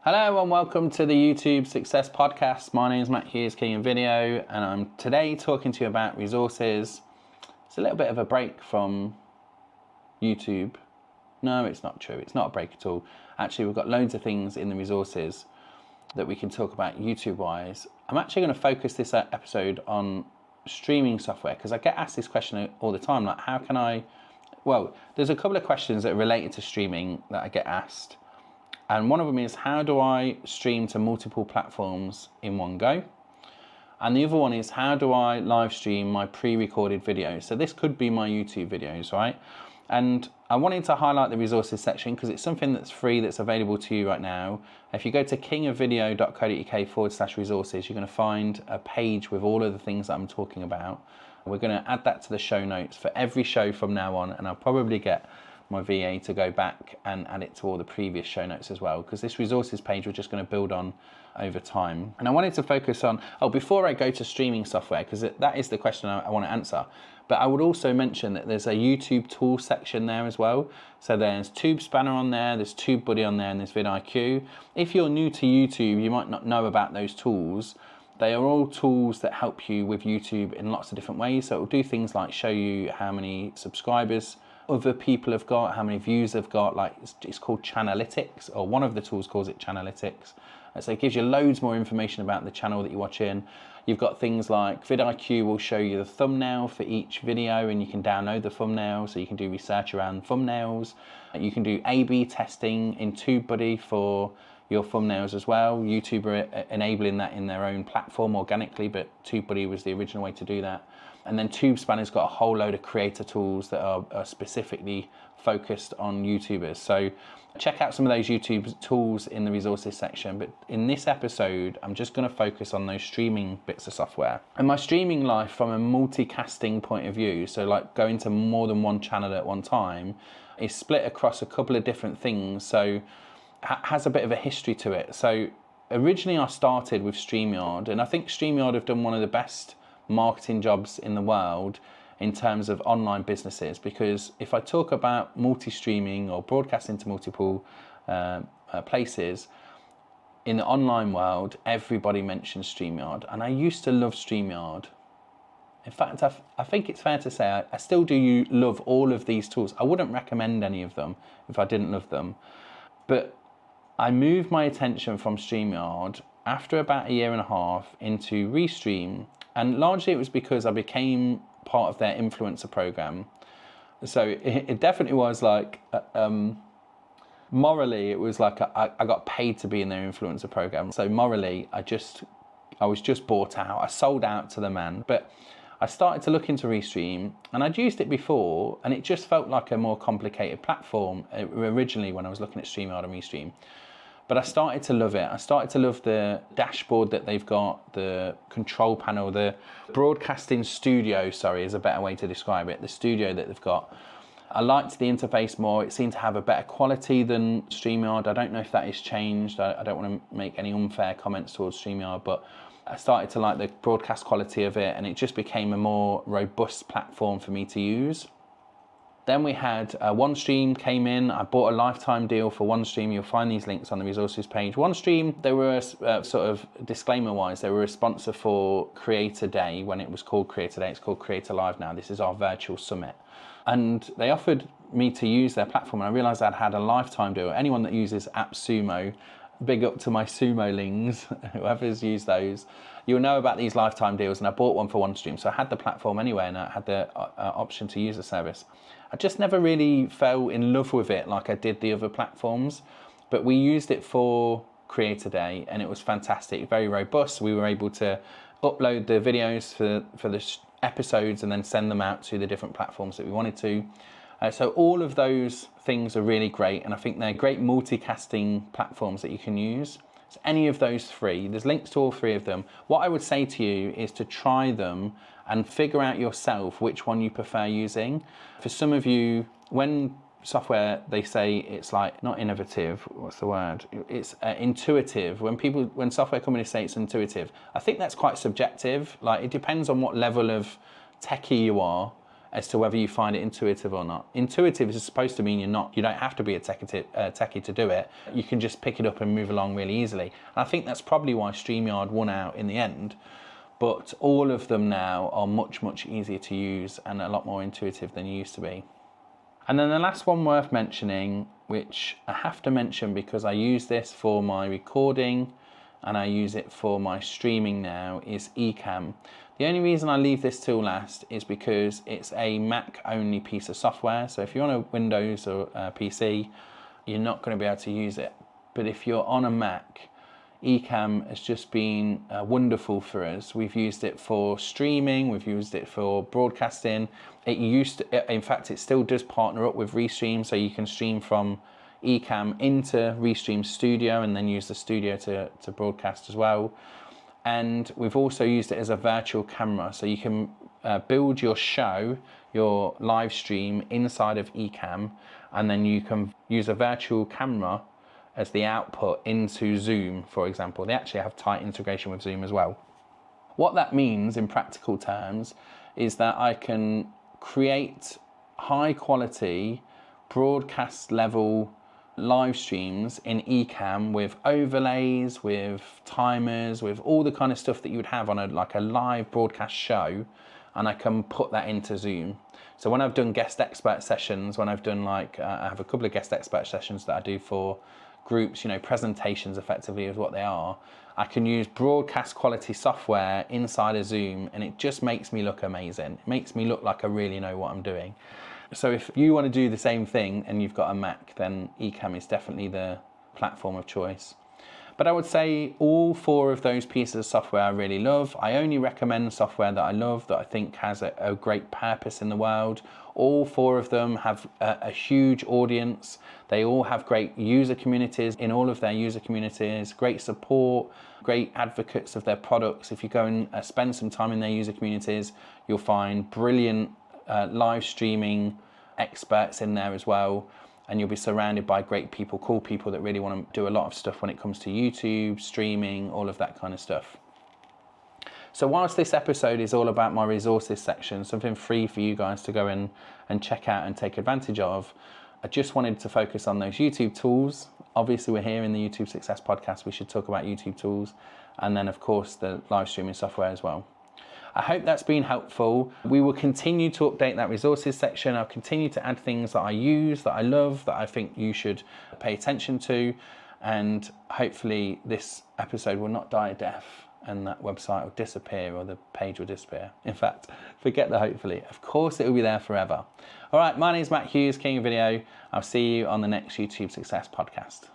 Hello and welcome to the YouTube Success Podcast. My name is Matt Hughes, King of Video, and I'm today talking to you about resources. It's a little bit of a break from YouTube. No, it's not true. It's not a break at all. Actually, we've got loads of things in the resources that we can talk about YouTube-wise. I'm actually going to focus this episode on streaming software because I get asked this question all the time, like how can I... Well, there's a couple of questions that are related to streaming that I get asked. And one of them is, how do I stream to multiple platforms in one go? And the other one is, how do I live stream my pre-recorded videos? So this could be my YouTube videos, right? And I wanted to highlight the resources section because it's something that's free, that's available to you right now. If you go to kingofvideo.co.uk/resources, you're going to find a page with all of the things that I'm talking about. We're going to add that to the show notes for every show from now on, and I'll probably get my VA to go back and add it to all the previous show notes as well, because this resources page we're just going to build on over time. And I wanted to focus on, before I go to streaming software, because that is the question I want to answer, but I would also mention that there's a YouTube tool section there as well. So there's TubeSpanner on there, there's TubeBuddy on there, and there's VidIQ. If you're new to YouTube, you might not know about those tools. They are all tools that help you with YouTube in lots of different ways. So it will do things like show you how many subscribers other people have got, how many views they've got. Like it's called Channelytics, or one of the tools calls it Channelytics. So it gives you loads more information about the channel that you're watching. You've got things like VidIQ will show you the thumbnail for each video, and you can download the thumbnail, so you can do research around thumbnails. You can do A/B testing in TubeBuddy for your thumbnails as well. YouTube are enabling that in their own platform organically, but TubeBuddy was the original way to do that. And then TubeSpanner's got a whole load of creator tools that are specifically focused on YouTubers. So check out some of those YouTube tools in the resources section. But in this episode, I'm just going to focus on those streaming bits of software. And my streaming life from a multicasting point of view, so like going to more than one channel at one time, is split across a couple of different things. So has a bit of a history to it. So originally I started with StreamYard, and I think StreamYard have done one of the best marketing jobs in the world in terms of online businesses, because if I talk about multi-streaming or broadcasting to multiple places in the online world, everybody mentions StreamYard, and I used to love StreamYard. In fact, I think it's fair to say I still do love all of these tools. I wouldn't recommend any of them if I didn't love them, but I moved my attention from StreamYard after about a year and a half into Restream. And largely it was because I became part of their influencer program. So it definitely was like, morally, it was like I got paid to be in their influencer program. So morally, I was just bought out. I sold out to the man. But I started to look into Restream, and I'd used it before, and it just felt like a more complicated platform originally when I was looking at StreamYard and Restream. But I started to love it. I started to love the dashboard that they've got, the control panel, the broadcasting studio, sorry, is a better way to describe it, the studio that they've got. I liked the interface more. It seemed to have a better quality than StreamYard. I don't know if that has changed. I don't want to make any unfair comments towards StreamYard, but I started to like the broadcast quality of it, and it just became a more robust platform for me to use. Then we had OneStream came in. I bought a lifetime deal for OneStream. You'll find these links on the resources page. OneStream, they were sort of disclaimer-wise, they were a sponsor for Creator Day when it was called Creator Day. It's called Creator Live now. This is our virtual summit. And they offered me to use their platform, and I realized I'd had a lifetime deal. Anyone that uses AppSumo, big up to my sumo lings, whoever's used those, you'll know about these lifetime deals, and I bought one for OneStream. So I had the platform anyway, and I had the option to use the service. I just never really fell in love with it like I did the other platforms, but we used it for Creator Day, and it was fantastic, very robust. We were able to upload the videos for the episodes and then send them out to the different platforms that we wanted to. So all of those things are really great, and I think they're great multicasting platforms that you can use. So any of those three, there's links to all three of them. What I would say to you is to try them and figure out yourself which one you prefer using. For some of you, when software, they say it's like, not innovative, what's the word? It's intuitive. When software companies say it's intuitive, I think that's quite subjective. Like, it depends on what level of techie you are as to whether you find it intuitive or not. Intuitive is supposed to mean you don't have to be a techie to do it. You can just pick it up and move along really easily. And I think that's probably why StreamYard won out in the end. But all of them now are much, much easier to use and a lot more intuitive than you used to be. And then the last one worth mentioning, which I have to mention because I use this for my recording and I use it for my streaming now, is Ecamm. The only reason I leave this till last is because it's a Mac only piece of software. So if you're on a Windows or a PC, you're not going to be able to use it. But if you're on a Mac, Ecamm has just been wonderful for us. We've used it for streaming, we've used it for broadcasting. In fact, it still does partner up with Restream, so you can stream from Ecamm into Restream Studio and then use the studio to broadcast as well. And we've also used it as a virtual camera, so you can build your show, your live stream inside of Ecamm, and then you can use a virtual camera as the output into Zoom, for example. They actually have tight integration with Zoom as well. What that means in practical terms is that I can create high quality broadcast level live streams in Ecamm with overlays, with timers, with all the kind of stuff that you would have on a live broadcast show, and I can put that into Zoom. So when I've done guest expert sessions, when I've done I have a couple of guest expert sessions that I do for groups, presentations effectively is what they are, I can use broadcast quality software inside of Zoom and it just makes me look amazing. It makes me look like I really know what I'm doing. So if you want to do the same thing and you've got a Mac, then Ecamm is definitely the platform of choice. But I would say all 4 of those pieces of software I really love. I only recommend software that I love, that I think has a great purpose in the world. All 4 of them have a huge audience. They all have great user communities in all of their user communities, great support, great advocates of their products. If you go and spend some time in their user communities, you'll find brilliant live streaming experts in there as well, and you'll be surrounded by great people, cool people that really want to do a lot of stuff when it comes to YouTube, streaming, all of that kind of stuff. So whilst this episode is all about my resources section, something free for you guys to go in and check out and take advantage of, I just wanted to focus on those YouTube tools. Obviously we're here in the YouTube Success Podcast, we should talk about YouTube tools, and then of course the live streaming software as well. I hope that's been helpful. We will continue to update that resources section. I'll continue to add things that I use, that I love, that I think you should pay attention to. And hopefully this episode will not die a death and that website will disappear or the page will disappear. In fact, forget the hopefully. Of course it will be there forever. All right, my name is Matt Hughes, King of Video. I'll see you on the next YouTube Success Podcast.